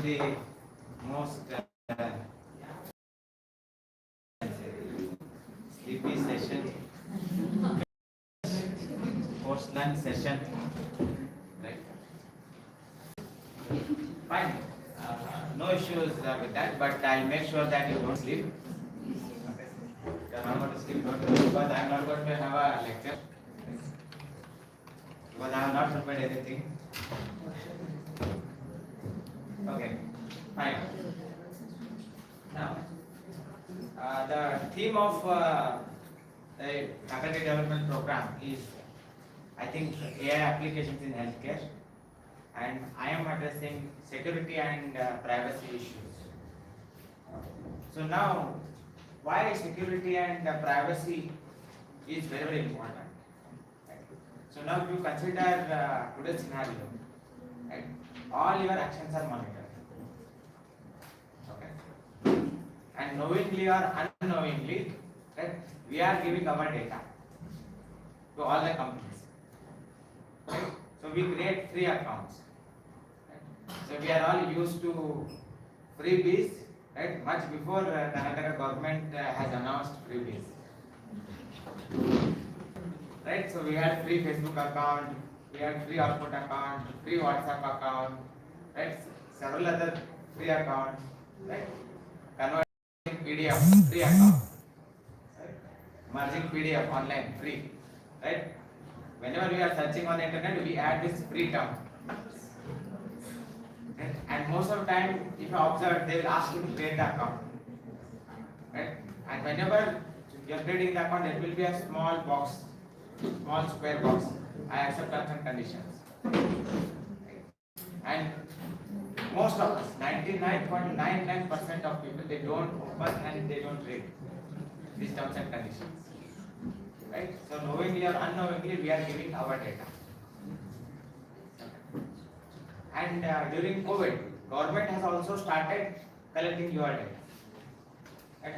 the most sleepy session, post-lunch session, right? Fine. No issues with that, but I'll make sure that you don't sleep. Okay. You're not going to sleep, don't worry, because I'm not going to have a lecture. Because I have not prepared anything. Okay, fine. Now, the theme of the faculty development program is, I think, AI applications in healthcare, and I am addressing security and privacy issues. So now, why security and privacy is very, very important. Right? So now, if you consider today's scenario, right, all your actions are monitored. Okay, and knowingly or unknowingly, right, we are giving our data to all the companies. Right? So we create free accounts. Right? So we are all used to freebies, right? Much before the Karnataka government has announced freebies. Right? So we had free Facebook account, we had free Orkut account, free WhatsApp account, right? Several other free accounts, right? Converting PDF, free account, right? Merging PDF online, free, right? Whenever we are searching on the internet, we add this free term. Right? And most of the time, if you observe, they will ask you to create the account. Right? And whenever you are creating the account, there will be a small box, small square box. I accept terms and conditions. And most of us, 99.99% of people, they don't open and they don't read these terms and conditions. Right? So knowingly or unknowingly, we are giving our data. And during COVID, government has also started collecting your data.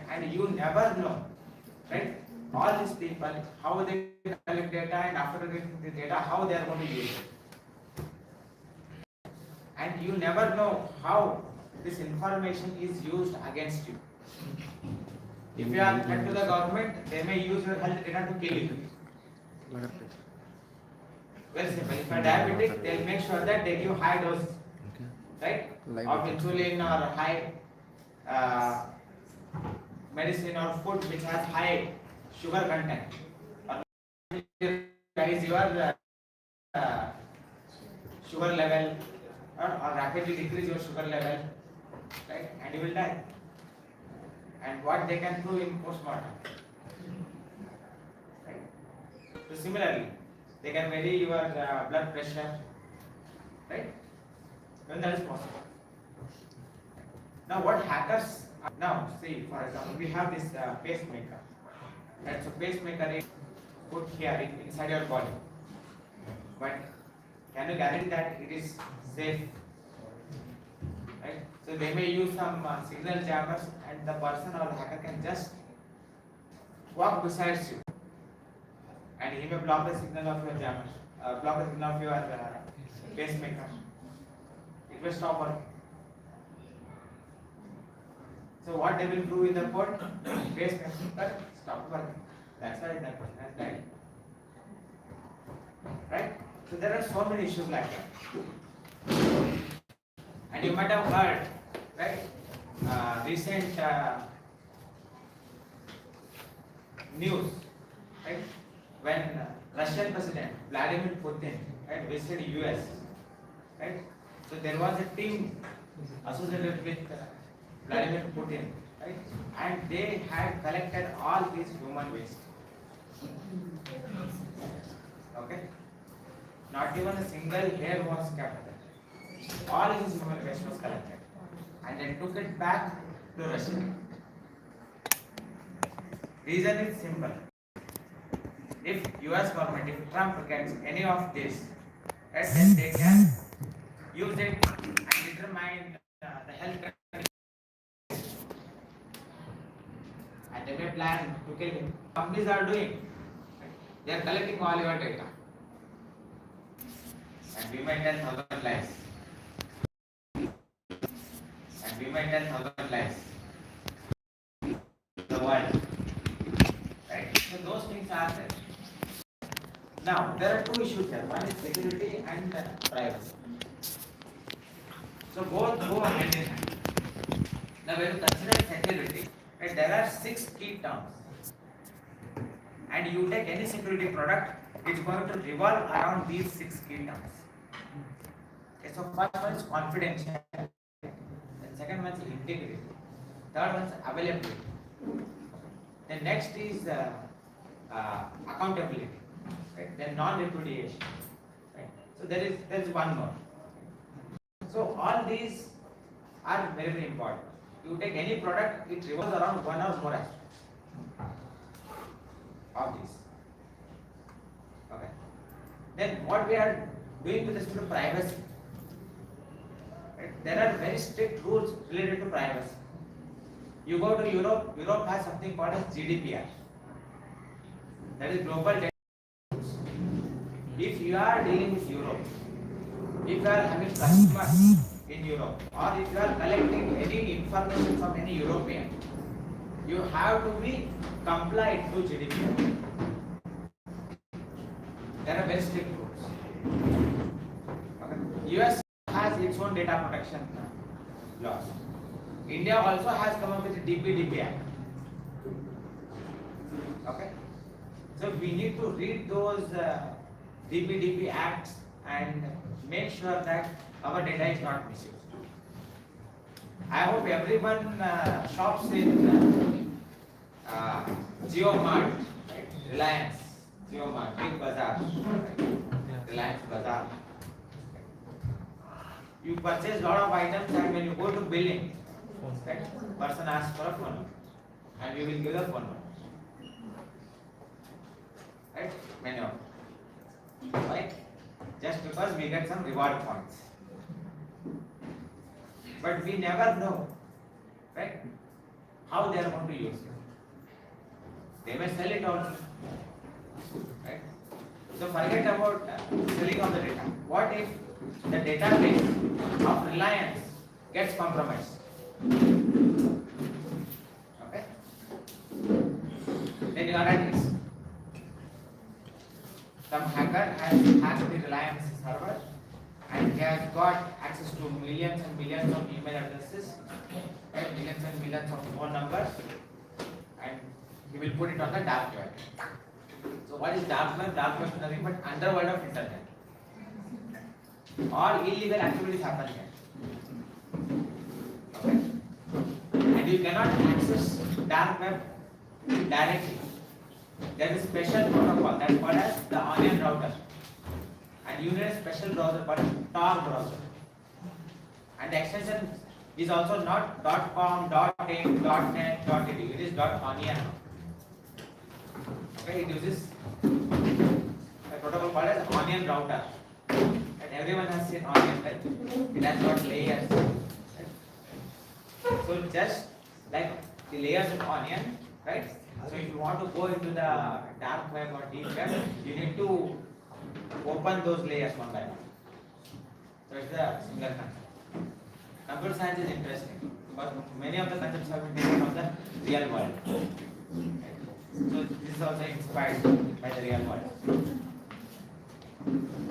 And you never know, right? All these people, how they collect data, and after getting the data, how they are going to use it. And you never know how this information is used against you. If you are threat to the government, they may use your health data to kill you. Very simple. If you are diabetic, they will make sure that they give high dose, right, of insulin or high medicine or food which has high sugar content. Or rise your sugar level, or rapidly decrease your sugar level, right, and you will die. And what they can prove in postmortem, right? So similarly, they can vary your blood pressure, right? When that is possible. Now, what hackers? Now, see, for example, we have this pacemaker. Right? So, pacemaker is put here inside your body. But can you guarantee that it is safe? Right? So, they may use some signal jammers, and the person or the hacker can just walk beside you, and he may block the signal of your jammer, block the signal of your pacemaker. It will stop working. So what they will do in the code? Pacemaker stop working. That's why that person has died. Right? So there are so many issues like that. And you might have heard, right? Recent news, right? When Russian President Vladimir Putin, right, visited US, right? So there was a team associated with Vladimir Putin, right? And they had collected all these human waste. Okay? Not even a single hair was kept. All his human waste was collected, and they took it back to Russia. Reason is simple. If US government, if Trump gets any of this, right, then they can use it and determine the health condition. And they may plan to kill him. Companies are doing. They are collecting all your data. And we might tell 1,000 lies. 110,000 lines. The world. Right? So those things are there. Now, there are two issues here. One is security and privacy. So both go hand in hand. Now, when you consider security, right, there are 6 key terms. And you take any security product, it's going to revolve around these 6 key terms. Okay, so first one is confidential. The second one is integrity. Third one is availability. The next is accountability. Right? Then non-repudiation. Right? So there is one more. So all these are very, very important. You take any product, it revolves around one or more aspects of these. Okay. Then what we are doing with respect to privacy. Right? There are very strict rules related to privacy. You go to Europe, Europe has something called as GDPR. That is global data. If you are dealing with Europe, if you are having customers in Europe, or if you are collecting any information from any European, you have to be compliant to GDPR. There are very strict rules. Okay. US has its own data protection laws. India also has come up with the DPDP Act. Okay. So we need to read those DPDP acts and make sure that our data is not misused. I hope everyone shops in JioMart, right? Reliance, JioMart, Big Bazaar, right? Reliance Bazaar. You purchase lot of items and when you go to billing, right? Person asks for a phone number and we will give the phone number. Right? Many of them. Right? Just because we get some reward points. But we never know, right, how they are going to use it. They may sell it also. Right? So forget about selling of the data. What if the database of Reliance gets compromised? Okay? Then you are at risk. Some hacker has hacked the Reliance server and he has got access to millions and millions of email addresses, right? Millions and millions of phone numbers, and he will put it on the dark web. So what is dark web? Dark web is nothing but underworld of internet. All illegal activities happen here. Okay? And you cannot access dark web directly. There is a special protocol that is called as the onion router. And you need a special browser called Tor browser. And the extension is also not .com, .in, .net, .edu. It is .onion. Okay, it uses a protocol called as onion router. And everyone has seen onion, right? It has got layers. Right? So just like the layers of onion, right? So if you want to go into the dark web or deep web, you need to open those layers one by one. So it's a similar concept. Computer science is interesting because many of the concepts have been taken from the real world. So this is also inspired by the real world.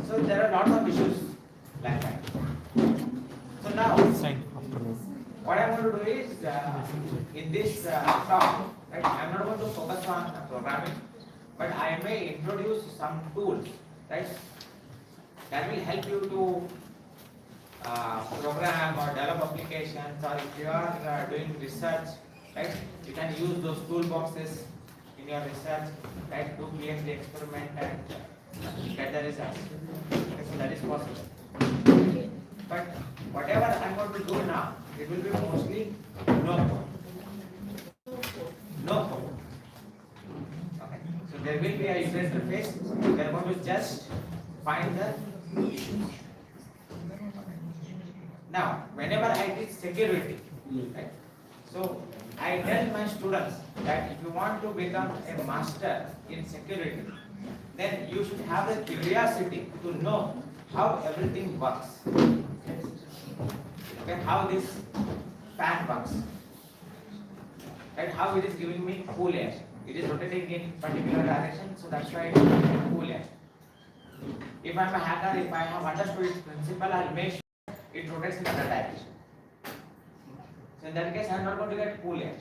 So there are lots of issues like that. So now, what I want to do is in this talk, right, I am not going to focus on programming, but I may introduce some tools, right, that will help you to program or develop applications, or if you are doing research, right, you can use those toolboxes in your research, right, to create the experiment and get the results. Okay, so that is possible. But whatever I am going to do now, it will be mostly no code. No code. Okay. So there will be a user interface. We are going to just find the issues. Now, whenever I teach security, right, so I tell my students that if you want to become a master in security, then you should have the curiosity to know how everything works. Okay, how this fan works. Right? How it is giving me cool air. It is rotating in particular direction, so that's why it is giving cool air. If I am a hacker, if I have understood its principle, I will make sure it rotates in other direction. So in that case, I am not going to get cool air.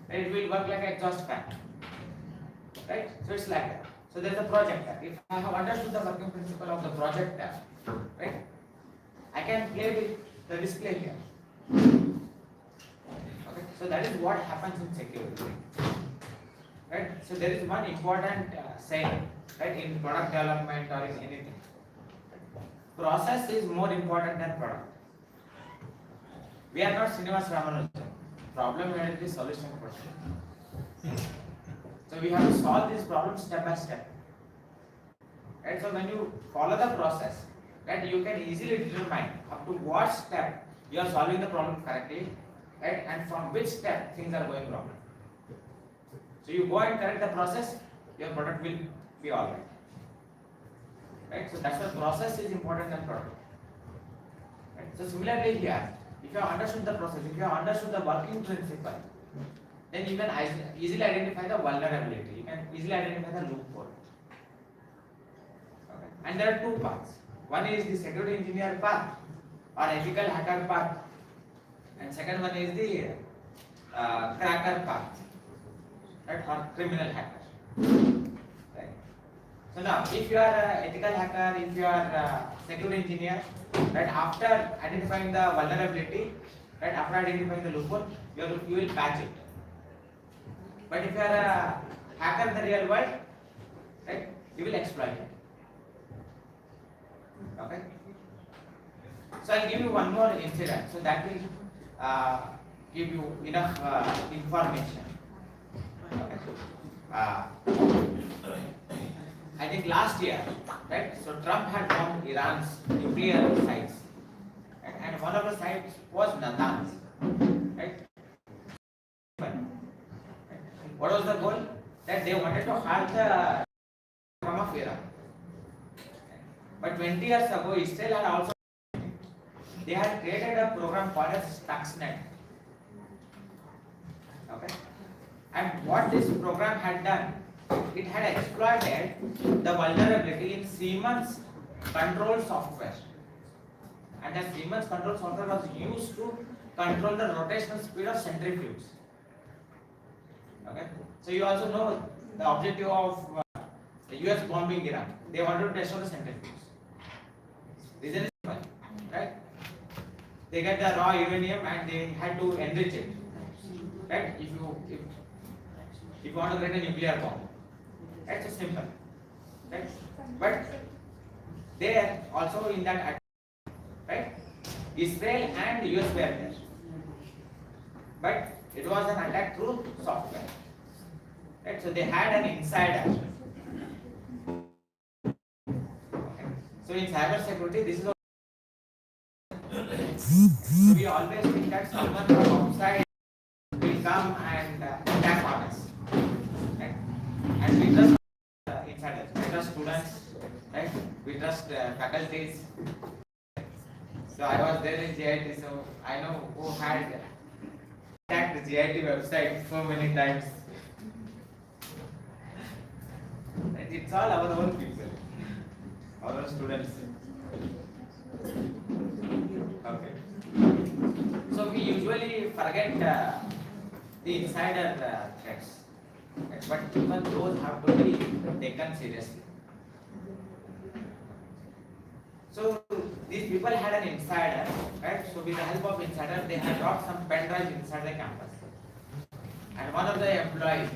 It will work like an exhaust fan. Right? So it's like that. So there is a projector. If I have understood the working principle of the projector, right, I can play with the display here. Okay? So that is what happens in security. Right? So there is one important saying, right, in product development or in anything. Process is more important than product. We are not Srinivas Ramanujan. Problem here is the solution question. So we have to solve these problems step by step. Right? So when you follow the process, right, you can easily determine up to what step you are solving the problem correctly, right, and from which step things are going wrong. So you go and correct the process, your product will be alright. Right? So that's why process is important than product. Right? So similarly here, if you have understood the process, if you have understood the working principle, then you can easily identify the vulnerability. You can easily identify the loophole. Okay. And there are two paths. One is the security engineer path or ethical hacker path, and second one is the cracker path, right, or criminal hacker. Right. So now, if you are an ethical hacker, if you are a security engineer, right, after identifying the vulnerability, right, after identifying the loophole, you will patch it. But if you are a hacker in the real world, right, you will exploit it. Okay. So I'll give you one more incident, so that will give you enough information. Okay. I think last year, right? So Trump had bombed Iran's nuclear sites, right? And one of the sites was Natanz, right? What was the goal? That they wanted to halt the program of Iran. But 20 years ago, Israel had also they had created a program called as Stuxnet. Okay, and what this program had done, it had exploited the vulnerability in Siemens control software, and the Siemens control software was used to control the rotational speed of centrifuges. Okay, so you also know the objective of the US bombing Iran. They wanted to destroy the centrifuges. Reason is simple, right? They get the raw uranium and they had to enrich it, right? If you want to create a nuclear bomb, right? So simple, right? But there also in that attack, right? Israel and US were there, but it was an attack through software, right? So they had an insider. Okay. So in cyber security, this is. So we always think that someone from outside will come and attack on us, right? And we trust insiders, we trust students, right? We trust faculties. So I was there in GIT, so I know who had attacked the GIT website so many times. It's all our own people, our own students. Okay. So we usually forget the insider threats, but even those have to be taken seriously. So these people had an insider, right? So with the help of insider, they had brought some pen drives inside the campus, and one of the employees,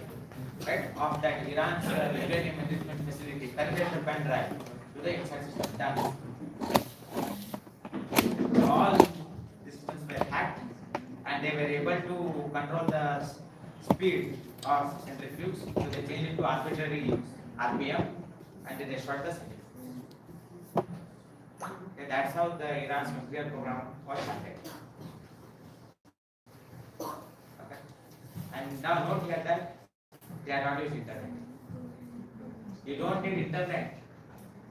right, of that Iran's uranium enrichment facility connected the pen drive to the inside system. Done. All systems were hacked, and they were able to control the speed of centrifuge. So they changed it to arbitrary RPM, and they destroyed the centrifuge. Okay, that's how the Iran's nuclear program was started. Okay, and now note here that they are not using internet. You don't need internet.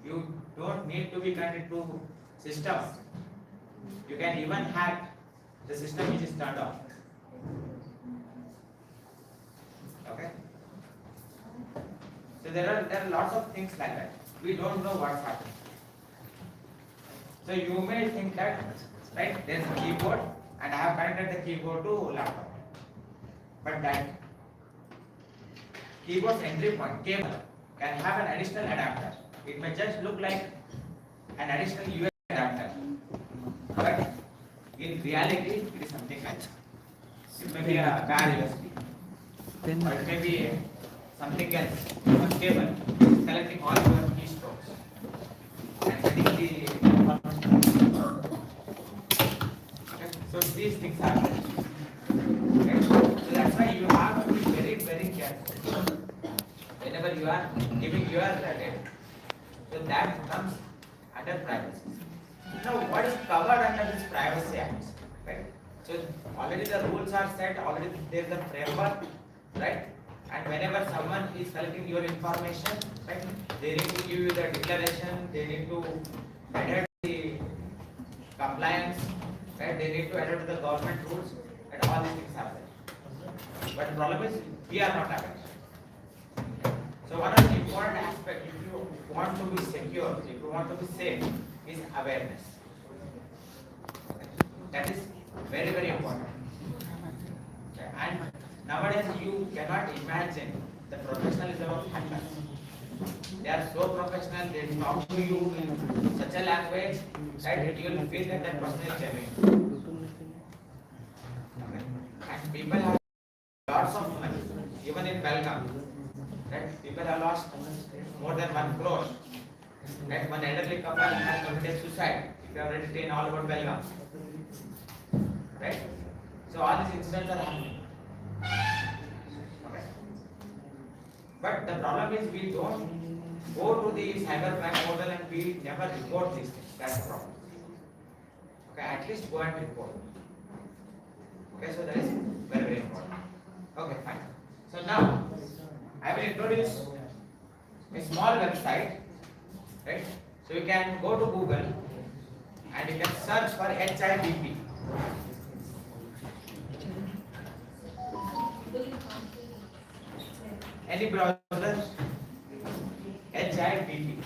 You don't need to be connected to systems. You can even hack the system which is turned off. Okay. So there are lots of things like that. We don't know what's happening. So you may think that, right, there's a keyboard and I have connected the keyboard to laptop. But that keyboard's entry point cable can have an additional adapter. It may just look like an additional USB adapter. But in reality, it is something else. It may be a bad USB. Or it may be something else, a cable collecting all your keystrokes and setting the. Okay. So these things happen. Okay. So that's why you have to be very, very careful whenever you are giving your data. So that comes under privacy. Now, what is covered under this Privacy Act? Right. So already the rules are set. Already there is a framework, right? And whenever someone is collecting your information, right, they need to give you the declaration, they need to adhere to the compliance, right, they need to adhere to the government rules, and all these things are there. But the problem is, we are not aware. So one of the important aspects, if you want to be secure, if you want to be safe, is awareness. That is very, very important. Okay. And nowadays, you cannot imagine the professionalism of hackers. They are so professional, they talk to you in such a language that you will feel that that person is genuine. Okay. And people have lots of money, even in Belgium. Right? People have lost more than 1 crore. Right? One elderly couple has committed suicide. If you have already seen all about Belgium. Right? So all these incidents are happening. Okay. But the problem is we don't go to the cybercrime portal and we never report these things. That's the problem. Okay, at least go and report. Okay, so that is very, very important. Okay, fine. So now I will introduce a small website, right? So you can go to Google and you can search for HIBP. Any browser, HIBP,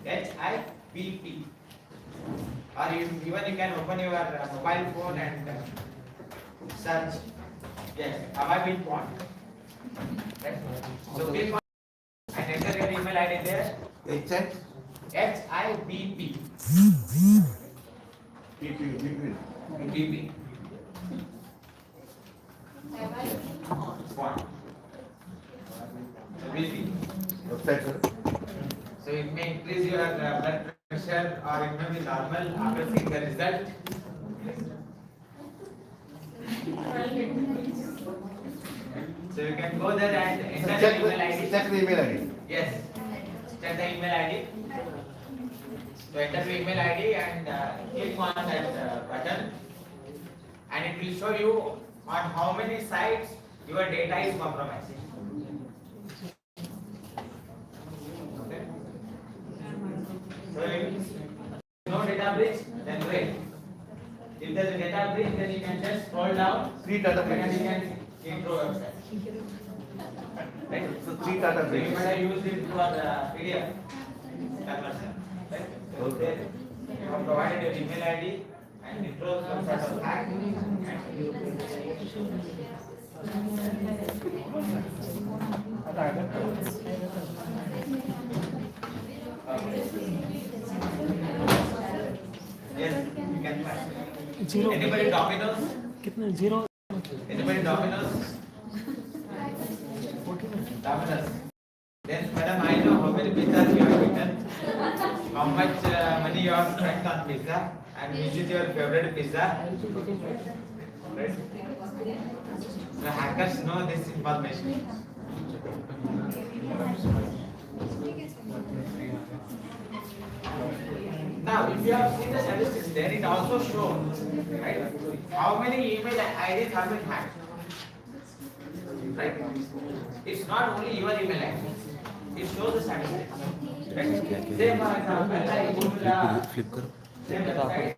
HIBP, or even you can open your mobile phone and search. Yes, have I been born? Right. So click on and enter your email ID there. HIBP. BP. Born. So it may increase your blood pressure or it may be normal after seeing the result. So you can go there and enter the email ID. Check the email ID. Yes. Check the email ID. So enter the email ID and click on that button and it will show you on how many sites your data is compromised. Okay. So if no data breach, then great. If there is a data breach, then you can just scroll down. 3 data And breaches. you can intro website. Right? So 3 data So you breaches. might have used it for the PDF conversion. Right? So there you have provided your email ID and intro some sort of hack. Yes, you can find. Zero. Anybody Domino's? कितने zero? Anybody Domino's? Domino's. Then, madam, I know how many pizzas you have eaten, how much money you have spent on pizza, and which is your favorite pizza. Right? The hackers know this information. Now, if you have seen the statistics there, it also shows, right, how many email IDs have been hacked. Right? It's not only your email ID. It shows the statistics. Right? Say for example, I go to the same website.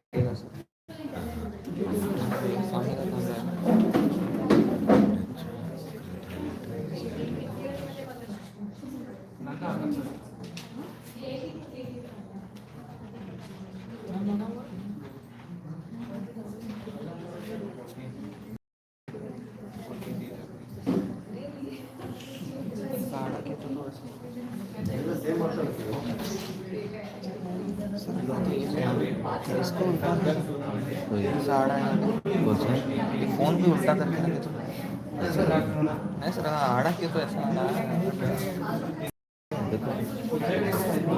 Phone भी उल्टा करके रखे तो ऐसा रहा आड़ा क्यों तो ऐसा आड़ा देखो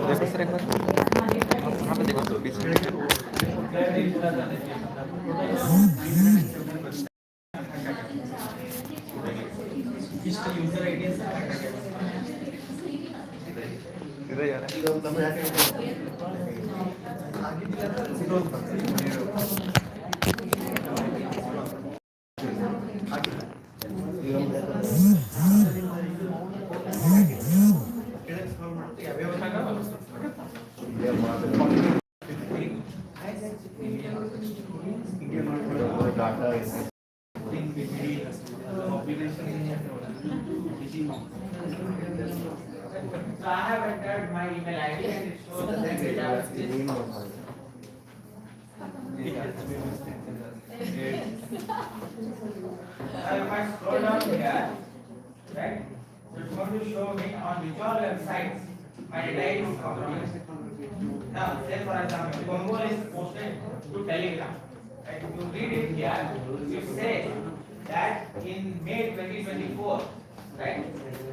देखो सर एक बार वहाँ पे देखो तो पीछे यूजर आईडी इधर यार So I have entered my email ID and it shows the data is this. If I scroll down here, right, so it's going to show me on which all websites my data is compromised. Now, say for example, Congo is posted to Telegram. Right? If you read it here, it says that in May 2024, right,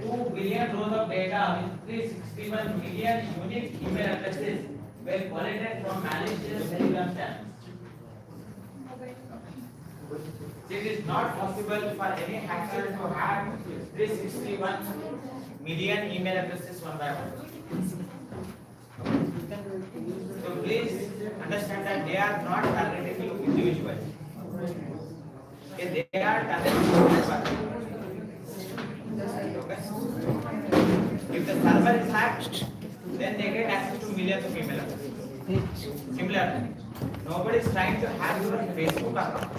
2 billion rows of data with 361 million unique email addresses were collected from malicious Telegram channels. It is not possible for any hacker to have 361 million email addresses one by one. So please understand that they are not targeting you individually. Okay, they are targeting you. Okay. If the server is hacked, then they get access to millions of email addresses. Similarly, nobody is trying to hack your Facebook account.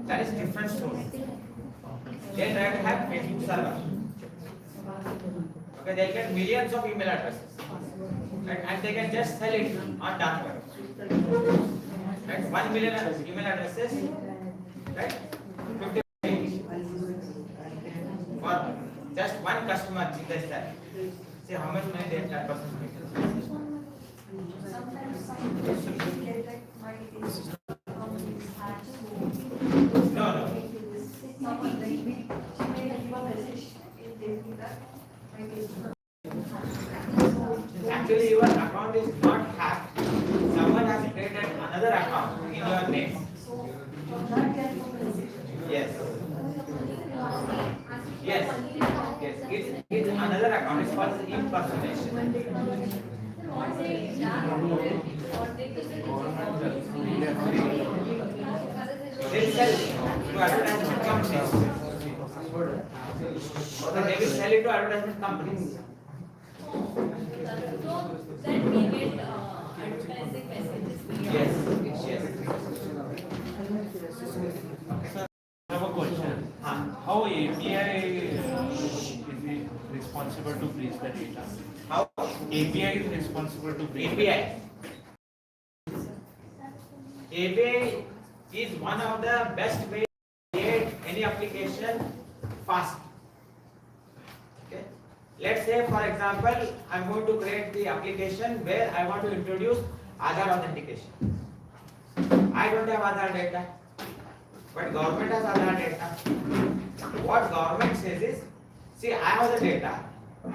That is different story. They try to hack Facebook server. Okay, they get millions of email addresses, right? And they can just sell it on dark web. Right? 1 million email addresses, right? 50 for just one customer in the sell. See how much money they that person makes. No. Actually, your account is not hacked. Someone has created another account in your name. Yes. It's another account. It's called impersonation. They sell to advertisement companies. They will sell it to advertisement companies. So then we get advertising messages. Yes. I have a question. How API is responsible to breach the data? How? API is responsible to breach API is one of the best ways to create any application fast. Okay. Let's say, for example, I'm going to create the application where I want to introduce Aadhaar authentication. I don't have Aadhaar data, but government has Aadhaar data. What government says is, see, I have the data,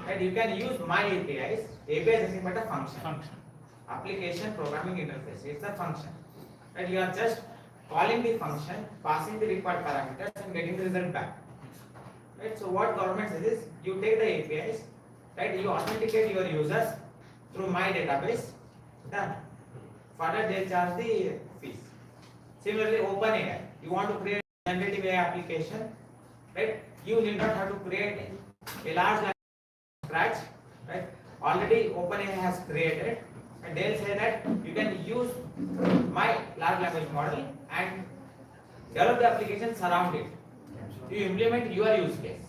and you can use my APIs. API is nothing but a function. Application programming interface. It's a function. And you are just calling the function, passing the required parameters, and getting the result back. Right? So what government says is, you take the APIs, right? You authenticate your users through my database. Done. For that they charge the fees. Similarly, OpenAI. You want to create a generative AI application, right? You need not have to create a large language from scratch, right? Already OpenAI has created, and they'll say that you can use my large language model and develop the applications around it. You implement your use case.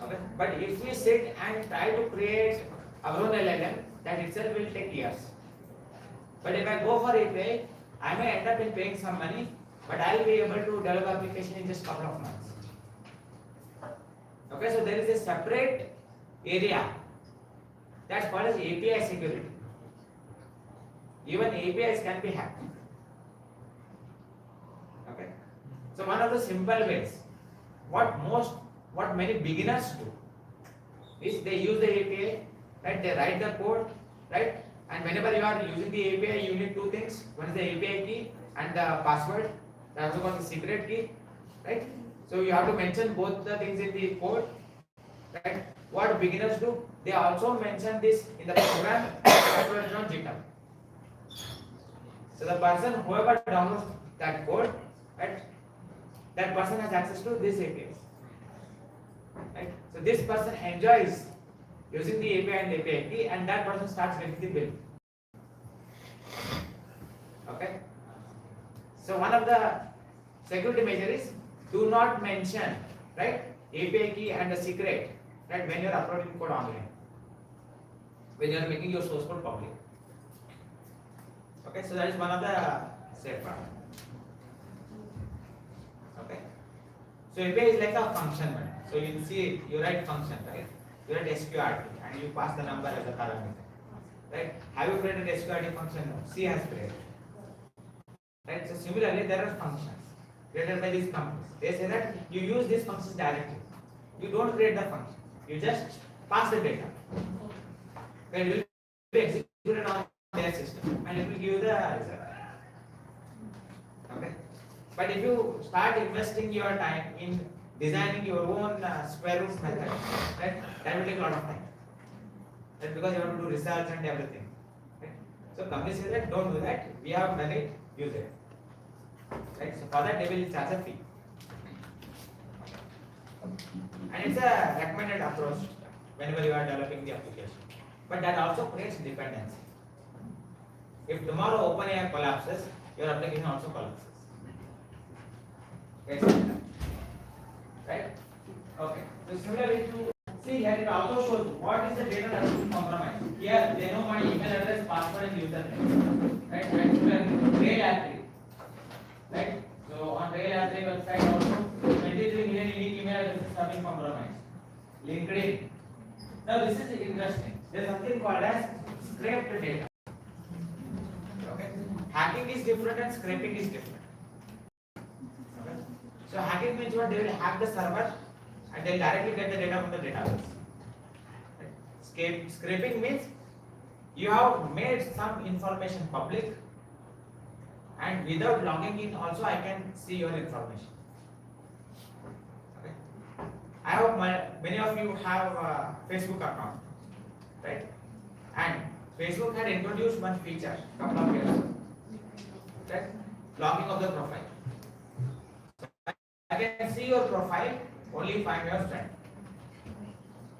Okay? But if we sit and try to create our own LLM, that itself will take years. But if I go for API, I may end up in paying some money, but I will be able to develop application in just a couple of months. Okay, so there is a separate area that's called as API security. Even APIs can be hacked. Okay, so one of the simple ways, what many beginners do is they use the API, right? They write the code, right? And whenever you are using the API, you need two things. One is the API key and the password. That's also called the secret key, right? So you have to mention both the things in the code, right? What beginners do, they also mention this in the program uploaded on GitHub. So the person whoever downloads that code, right? That person has access to this API. Right? So this person enjoys using the API and the API key, and that person starts getting the bill. Okay. So one of the security measures is do not mention, right, API key and the secret, right, when you are uploading code online, when you are making your source code public. Okay. So that is one of the safeguards. Okay. So API is like a function, man. So you see, you write function, right? You write SQRT and you pass the number as a parameter, right? Have you created SQRT function? No. C has created, right? So similarly, there are functions created by these companies. They say that you use these functions directly. You don't create the function. You just pass the data. Then it will be executed on their system and it will give you the result. Okay. But if you start investing your time in designing your own square root method, right, that will take a lot of time. That's because you have to do research and everything. Right? So companies say that don't do that. We have done it, use it. Right? So for that they will charge a fee. And it's a recommended approach whenever you are developing the application. But that also creates dependency. If tomorrow OpenAI collapses, your application also collapses. Right? Okay. So similarly to see here it also shows what is the data that is compromised. Here they know my email address, password and username. Right? And similarly Rail App3. Right? So on Rail App3 website also 23 million unique email addresses have been compromised. LinkedIn. Now this is interesting. There is something called as scraped data. Okay? Hacking is different and scraping is different. So hacking means what? They will hack the server and they will directly get the data from the database. Right? Scraping means you have made some information public and without logging in also I can see your information. Okay. I hope many of you have a Facebook account, right? And Facebook had introduced one feature a couple of years ago, right? Logging of the profile. I can see your profile only if I am your friend.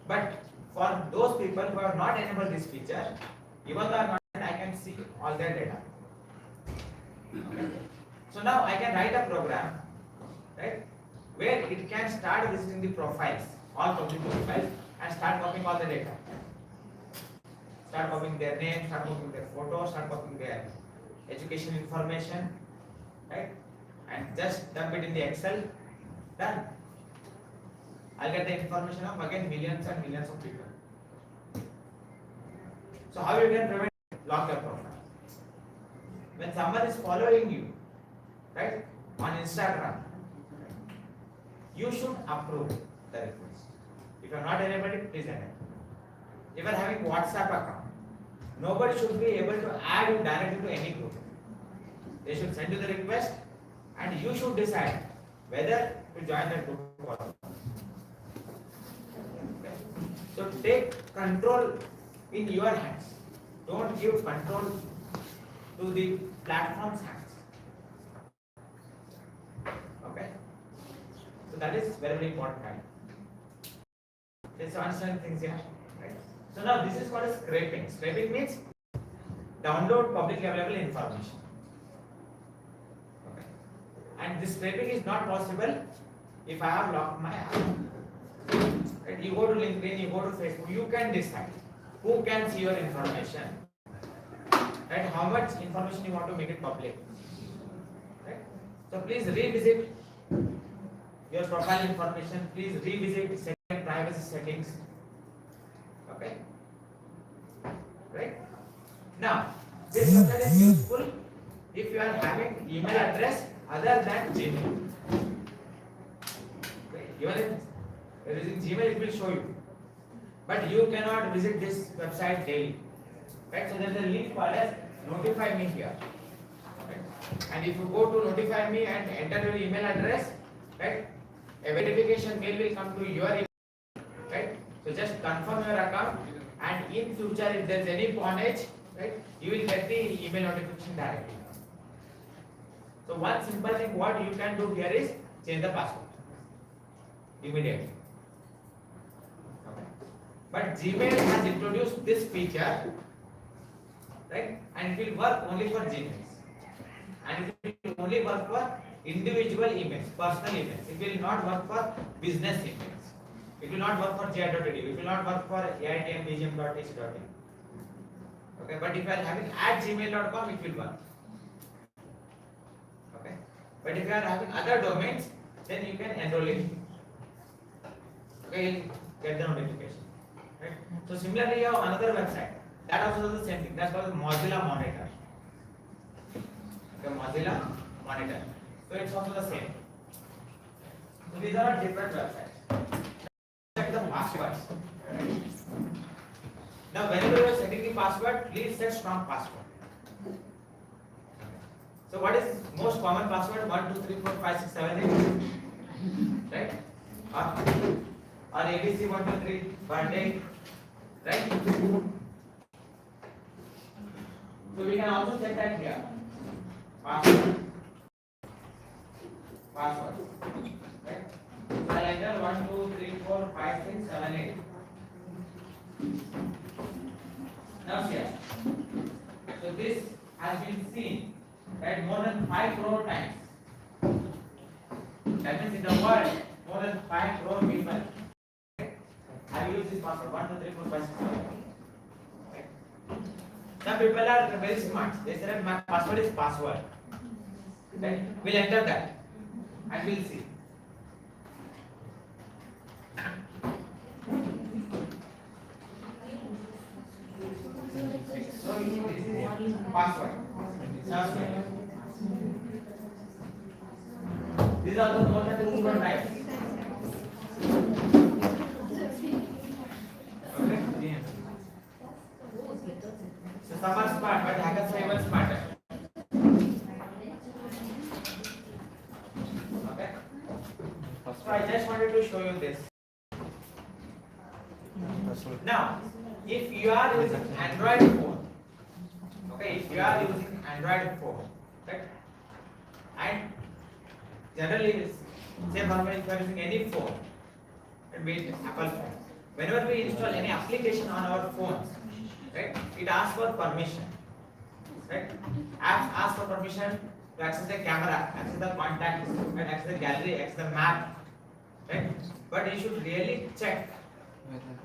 But for those people who have not enabled this feature, even though I am not friend, I can see all their data. Okay. So now I can write a program, right, where it can start visiting the profiles, all public profiles, and start copying all the data. Start copying their name, start copying their photos, start copying their education information, right, and just dump it in the Excel. Done. I'll get the information of again millions and millions of people. So how you can prevent lock your profile? When someone is following you, right, on Instagram, you should approve the request. If you are not enabled it, please enable. If you are having WhatsApp account, nobody should be able to add you directly to any group. They should send you the request and you should decide whether to join that group or not. Okay. So take control in your hands. Don't give control to the platform's hands. Okay. So that is very, very important. Let's understand things here. Right. So now this is called as scraping. Scraping means download publicly available information. Okay. And this scraping is not possible if I have locked my account. Right. You go to LinkedIn, you go to Facebook, you can decide who can see your information. Right. How much information you want to make it public. Right. So please revisit your profile information. Please revisit privacy settings. Okay, right? Now, this method is useful if you are having email address other than Gmail. Okay. Even if you are using Gmail, it will show you, but you cannot visit this website daily. Right? So there is a link called as notify me here. Right? And if you go to notify me and enter your email address, right, a verification mail will come to your email. Right? So just confirm your account, and in future if there is any bondage, right, you will get the email notification directly. So one simple thing what you can do here is change the password immediately. Okay. But Gmail has introduced this feature, right, and it will work only for Gmails, and it will only work for individual emails, personal emails. It will not work for business emails. It will not work for gi.edu. It will not work for AITM Okay, but if you are having @gmail.com, it will work. Okay, but if you are having other domains, then you can enroll in. Okay, you'll get the notification. Right. So similarly, you have another website that also does the same thing. That's called Mozilla Monitor. Okay, Mozilla Monitor. So it's also the same. So these are different websites. Check the passwords. Now, whenever you are setting the password, please set strong password. So, what is most common password? 1, 2, 3, 4, 5, 6, 7, 8. Right? Or ABC 1, 2, 3, birthday. Right? So, we can also set that here. Password. Password. Right? So, I'll enter 1, 2, 3, 4, 5, 6, 7, 8. Now here, so this has been seen, right, more than 5 crore times. That means in the world, more than 5 crore people have used this password. 1, 2, 3, 4, 5, 6, 7. Right? Some people are very smart. They say that my password is password. Right? We'll enter that and we'll see. So this is password. These are the more than 2 crore types. Okay. So some are smart, but hackers are even smarter. Okay. So I just wanted to show you this. Now, if you are using Android phone, okay, if you are using Android phone, right, and generally, say for example, if you are using any phone, and be it Apple phone, whenever we install any application on our phones, right, it asks for permission, right? Apps ask for permission to access the camera, access the contacts, and access the gallery, access the map, right? But you should really check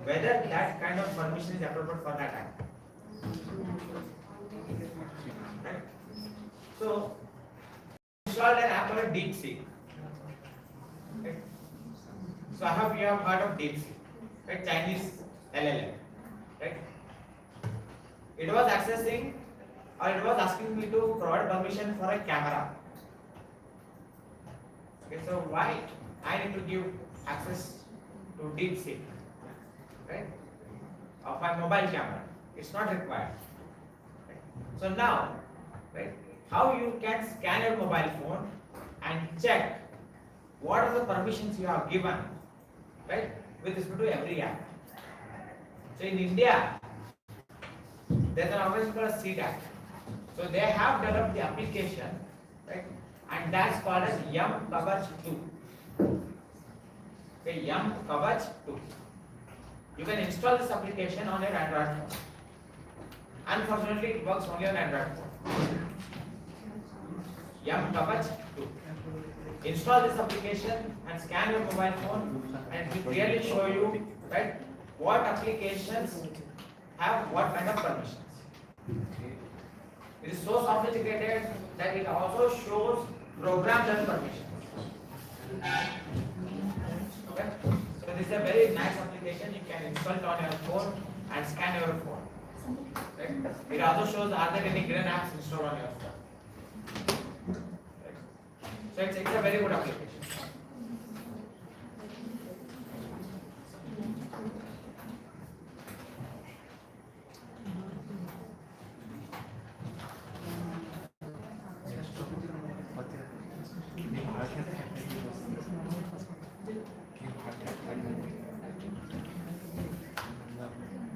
whether that kind of permission is appropriate for that app. Right? So, installed an app called DeepSeek. Right? So, I hope you have heard of DeepSeek, right? Chinese LLM. Right? It was accessing, or it was asking me to provide permission for a camera. Okay, so why I need to give access to DeepSeek? Right? Of my mobile camera. It's not required. Right? So now, right, how you can scan your mobile phone and check what are the permissions you have given, right, with respect to every app. So in India, there's an organization called CDAC. So they have developed the application, right, and that's called as Yum Kavach 2. Okay, Yum Kavach 2. You can install this application on your Android phone. Unfortunately, it works only on Android phone. Yum Kavach 2. Install this application and scan your mobile phone, and it will clearly show you, right, what applications have what kind of permissions. It is so sophisticated that it also shows program level permissions. Okay. So this is a very nice application. You can install it on your phone and scan your phone. Right? It also shows are there any green apps installed on your phone. Right? So it's a very good application.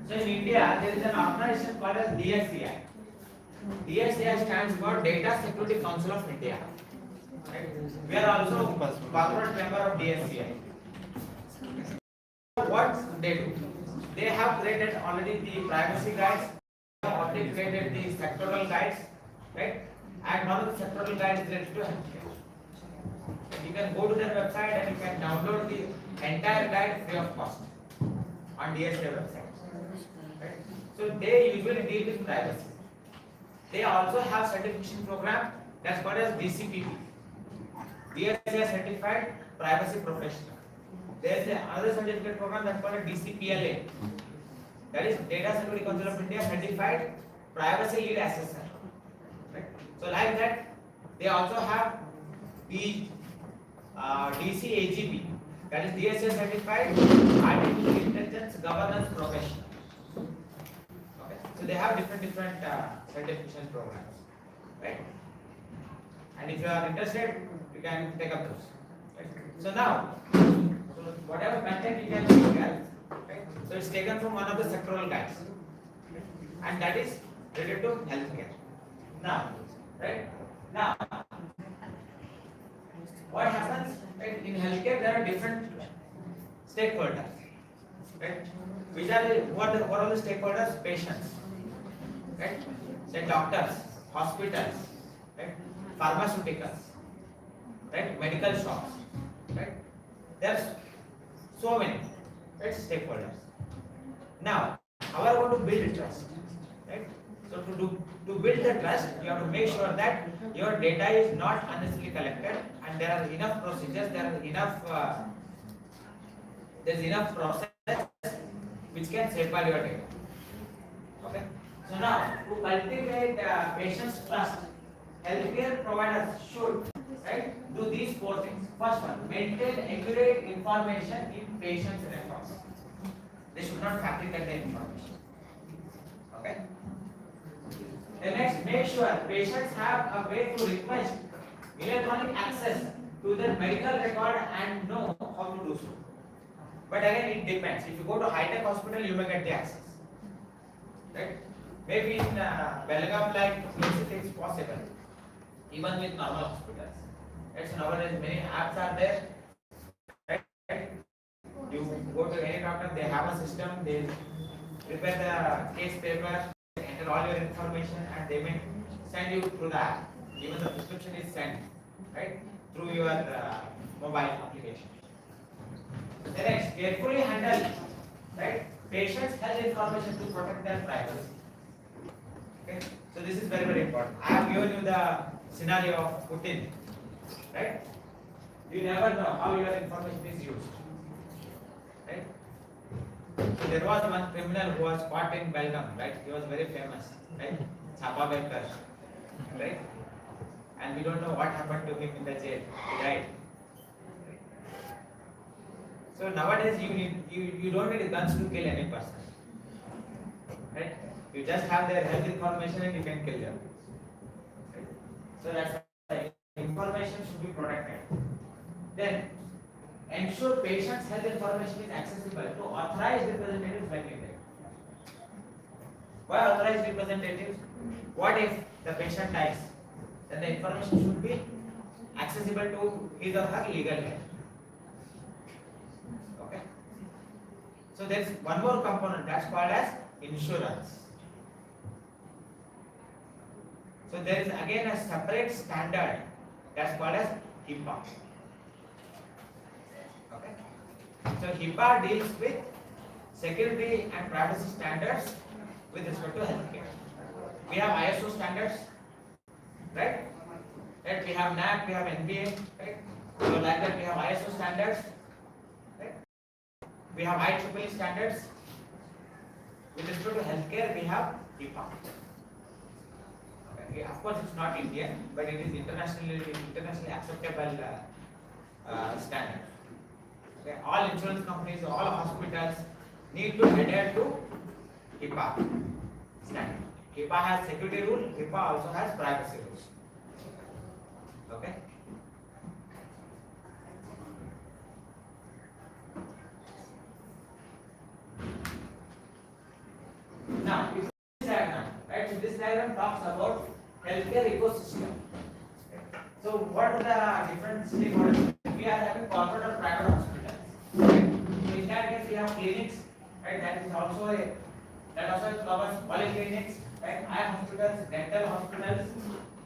So in India, there is an organization called as DSCI. DSCI stands for Data Security Council of India. Right? We are also corporate member of DSCI. What they do? They have created already the privacy guides. They have already created the sectoral guides, right? And one of the sectoral guides is related to healthcare. You can go to their website and you can download the entire guide free of cost on DSCI website. Right? So they usually deal with privacy. They also have certification program that's called as DCPP, DSCI Certified Privacy Professional. There is another certificate program that's called a DCPLA, that is Data Security Council of India Certified Privacy Lead Assessor. Right? So like that, they also have the DCAGP, that is DSCI Certified Artificial Intelligence Governance Professional. Okay, so they have different certification programs, right? And if you are interested, you can take up those. Right? So now, whatever content you can see here, right? So it's taken from one of the sectoral guides, and that is related to healthcare. Now, right? Now, what happens? Right? In healthcare, there are different stakeholders, right? Which are what are the stakeholders? Patients, right? Then doctors, hospitals, right? Pharmaceuticals, right? Medical shops, right? There's so many, right? Stakeholders. Now, how are we going to build trust, right? So to build the trust, you have to make sure that your data is not unnecessarily collected, and there are enough procedures, there's enough process which can safeguard your data. Okay. So now, to cultivate patients' trust, healthcare providers should, right, do these four things. First one, maintain accurate information in patients' records. They should not fabricate the information. Okay. The next, make sure patients have a way to request electronic access to their medical record and know how to do so. But again, it depends. If you go to high-tech hospital, you may get the access. Right? Maybe in Belgaum, like places, it's possible. Even with normal hospitals. Right? So nowadays, many apps are there. Right? You go to any doctor, they have a system. They prepare the case paper, enter all your information, and they may send you through the app. Even the prescription is sent, right, through your mobile application. The next, carefully handle, right, patients' health information to protect their privacy. Okay, so this is very, very important. I have given you the scenario of Putin, right? You never know how your information is used, right? So there was one criminal who was caught in Belgaum, right? He was very famous, right? Chapa Belkar, right? And we don't know what happened to him in the jail. He died. So nowadays you don't need guns to kill any person, right? You just have their health information and you can kill them. Right? So that's why information should be protected. Then ensure patient's health information is accessible to authorized representatives like India. Why authorized representatives? What if the patient dies? Then the information should be accessible to his or her legal head. Okay. So there is one more component that's called as insurance. So there is again a separate standard that's called as HIPAA. Okay. So HIPAA deals with security and privacy standards with respect to healthcare. We have ISO standards, right? Right? We have NAC, we have NBA, right? So like that we have ISO standards, right? we have IEEE standards. With respect to healthcare, we have HIPAA. Okay. Of course, it's not Indian, but it is internationally acceptable standard. Okay. All insurance companies, all hospitals need to adhere to HIPAA standard. HIPAA has security rule. HIPAA also has privacy rules. Okay. Now, this diagram, right? So this diagram talks about healthcare ecosystem. So what are the different stakeholders? We are having corporate or private hospitals. Okay. So in that case, we have clinics, right? That also covers polyclinics, right? Eye hospitals, dental hospitals,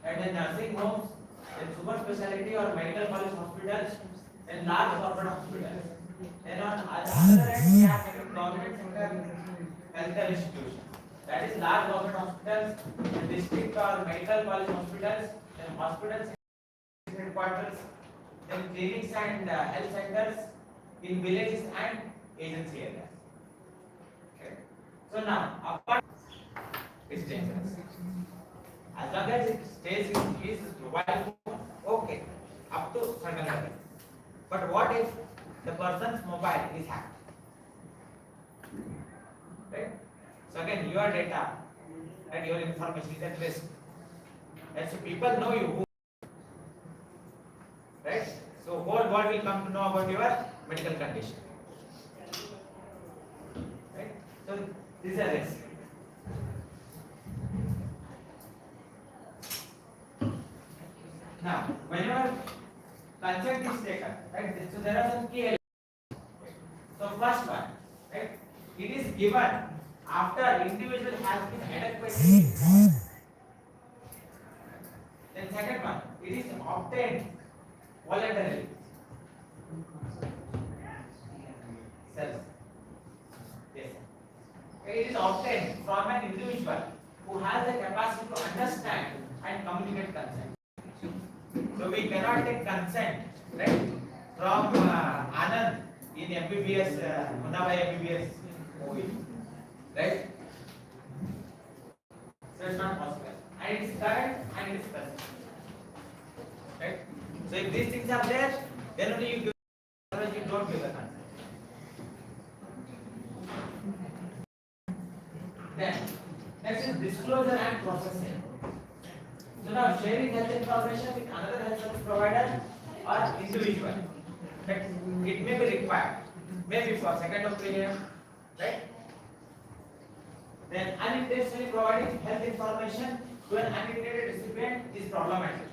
and then nursing homes, then super specialty or medical college hospitals, and large corporate hospitals. Then on the other end, we have government sector healthcare institutions. That is large government hospitals, and district or medical college hospitals, then hospitals headquarters, then clinics and health centers in villages and agency areas. Okay. So now, apart, it's dangerous. As long as it stays in his mobile phone, okay, up to certain level. But what if the person's mobile is hacked? Right? So again, your data and your information is at risk. And so people know you, right? So whole world will come to know about your medical condition. Right? So this is a risk. Now, whenever consent is taken, right? So there are some key elements. So first one, right? It is given after individual has been adequately informed. Then second one, it is obtained voluntarily. Yes. It is obtained from an individual who has the capacity to understand and communicate consent. So we cannot take consent, right, from Anand in MBBS, Munnabai MBBS movie, right? So it's not possible, and it is current and it is present, right? So if these things are there, then only you give, otherwise you don't give the consent. Then next is disclosure and processing. So now sharing health information with another health service provider or individual, right? It may be required, maybe for second opinion, right? Then unintentionally providing health information to an unintended recipient is problematic.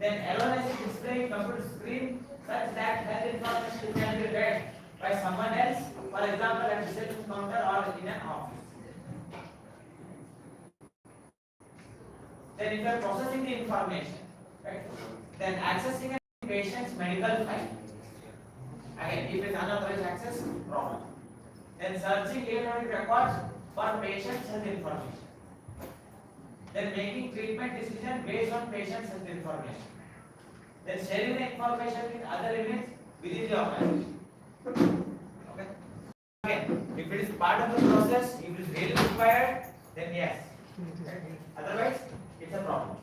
Then erroneous displaying computer screen such that health information can be read by someone else, for example at reception counter or in an office. Then if you are processing the information, right, then accessing a patient's medical file. Again, if it is unauthorized access, problem. Then searching electronic records for patient's health information. Then making treatment decision based on patient's health information. Then sharing the information with other units within the organization. Okay. Again, if it is part of the process, if it is really required, then yes. Otherwise, it's a problem.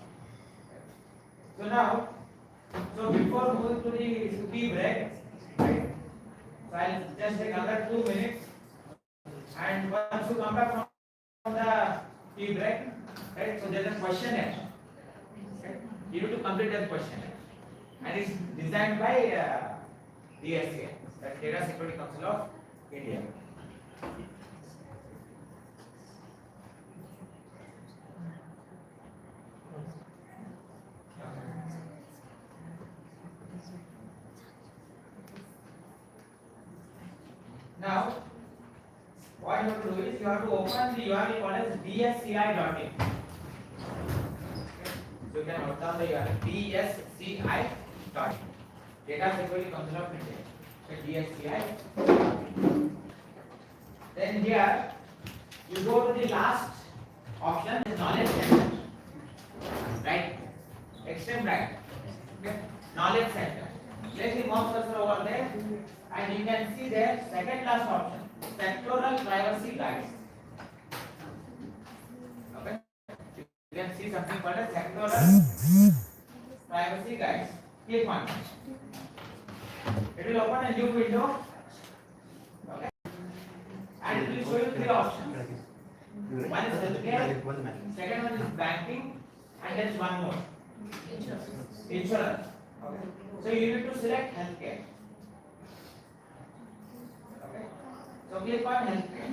So now, before moving to the tea break, right? So I'll just take another 2 minutes, and once you come back from the tea break, right? So there's a questionnaire. Okay? You need to complete that questionnaire, and it's designed by DSA, the Data Security Council of India. Now, what you have to do is you have to open the URL called as dsci.in. So you can note down the URL dsci.in. Data Security Council of India. So dsci. Then here you go to the last option, is knowledge center. Right? Extreme right. Okay. Knowledge center. Place the mouse cursor over there, and you can see there second last option, sectoral privacy guides. Okay, you can see something called as sectoral privacy guides. Click on it. It will open a new window. Okay, and it will show you three options. One is healthcare, second one is banking, and then one more, insurance. Okay, so you need to select healthcare. Okay, so click on healthcare.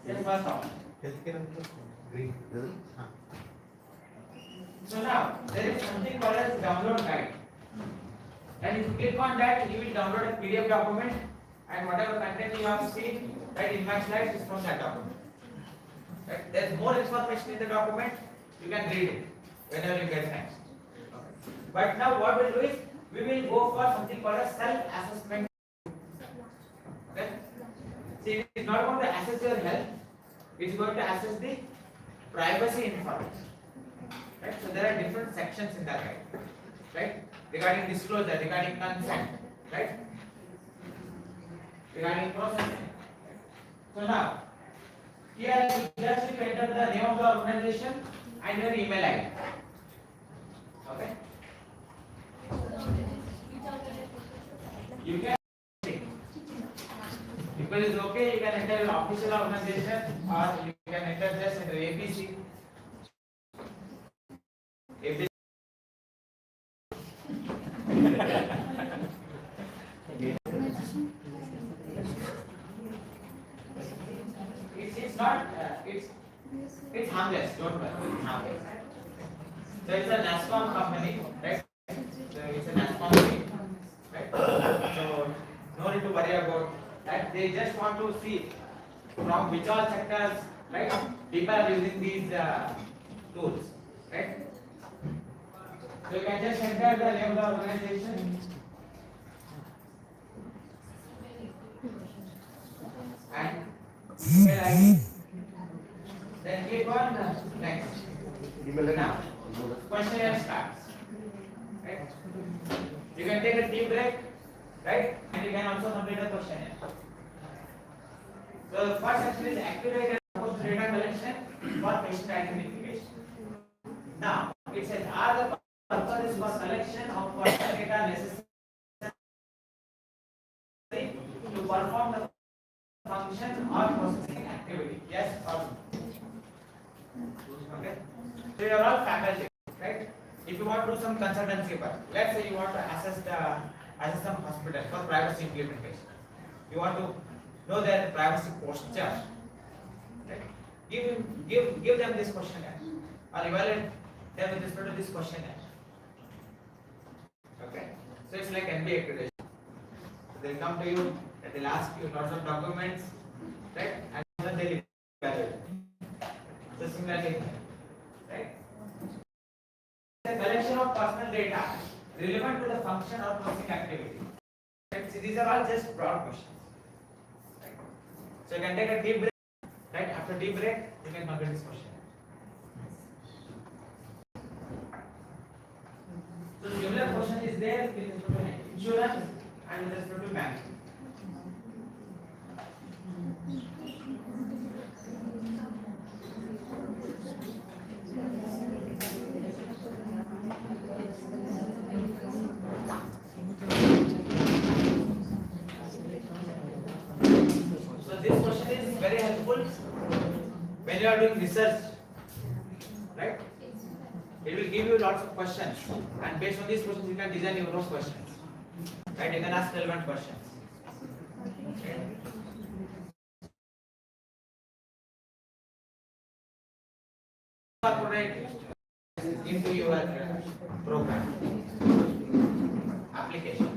Yes, first option. So now there is something called as download guide, and if you click on that, you will download a PDF document, and whatever content you have seen right in my slides is from that document. Right? There is more information in the document. You can read it whenever you get time. But now what we'll do is we will go for something called a self-assessment. Okay? See, it is not going to assess your health. It is going to assess the privacy information. Right? So there are different sections in that guide. Right? Regarding disclosure, regarding consent, right? Regarding processing. So now, here you just enter the name of the organization and your email ID. Okay? You can, if it is okay, you can enter your official organization, or you can enter just enter ABC. ABC. It's not, it's harmless, don't worry, it's harmless. So it's a NASCOM company, right? So it's a NASCOM thing, right? So no need to worry about that. They just want to see from which all sectors, right? People are using these tools, right? So you can just enter the name of the organization. And email ID. Then click on next. Now, questionnaire starts. Right? You can take a tea break, right? And you can also complete the questionnaire. So the first section is activate and data collection for patient identification. Now, it says are the purposes for collection of personal data necessary to perform the function or processing activity? Yes or no? Okay. So you are all faculty, right? If you want to do some consultancy work, let's say you want to assess some hospital for privacy implementation. You want to know their privacy posture. Right? Give them this questionnaire or evaluate them with respect to this questionnaire. Okay. So it's like MBA accreditation. So they'll come to you and they'll ask you lots of documents, right? And then they'll evaluate. So similarly, right? The collection of personal data relevant to the function or processing activity. Right? So these are all just broad questions. Right? So you can take a deep break. Right? After deep break, you can complete this question. So similar question is there with respect to insurance and with respect to banking. So this question is very helpful when you are doing research, right? It will give you lots of questions, and based on these questions, you can design your own questions, right? You can ask relevant questions. Incorporate into your program application.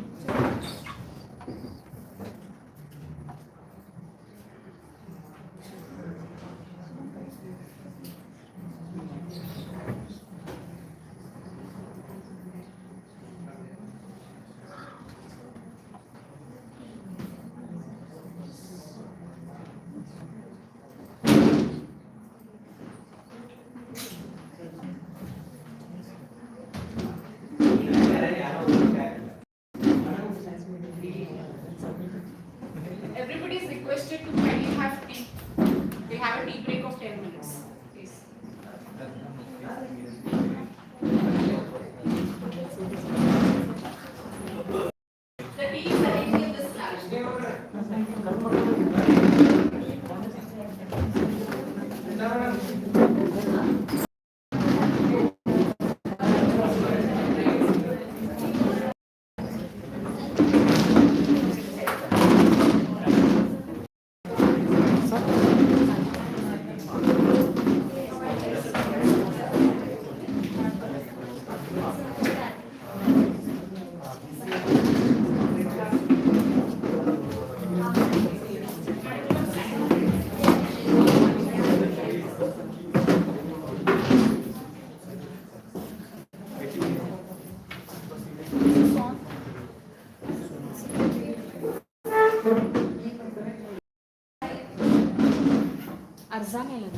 It's on.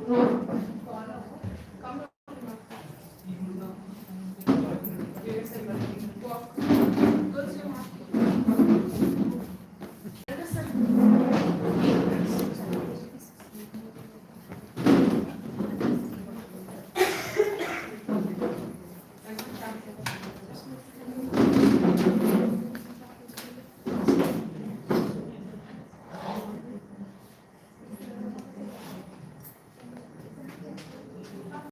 Walk.